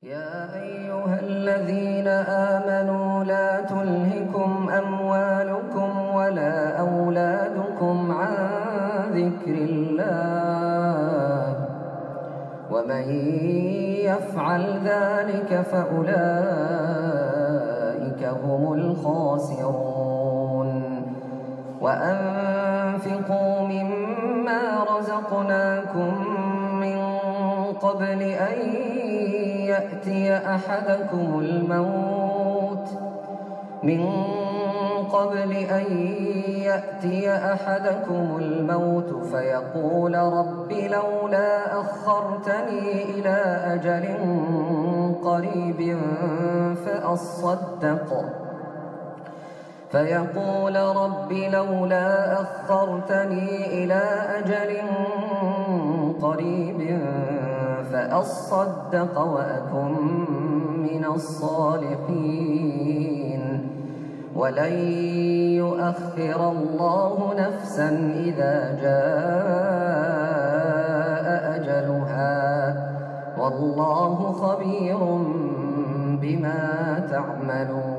يا أيها الذين آمنوا لا تلهكم أموالكم ولا أولادكم عن ذكر الله ومن يفعل ذلك فأولئك هم الخاسرون وأنفقوا مما رزقناكم من قبل أن يأتي أحدكم الموت فيقول رب لولا أخرتني إلى أجل قريب فأصدق وأكن من الصالحين ولن يؤخر الله نفسا إذا جاء أجلها والله خبير بما تعملون.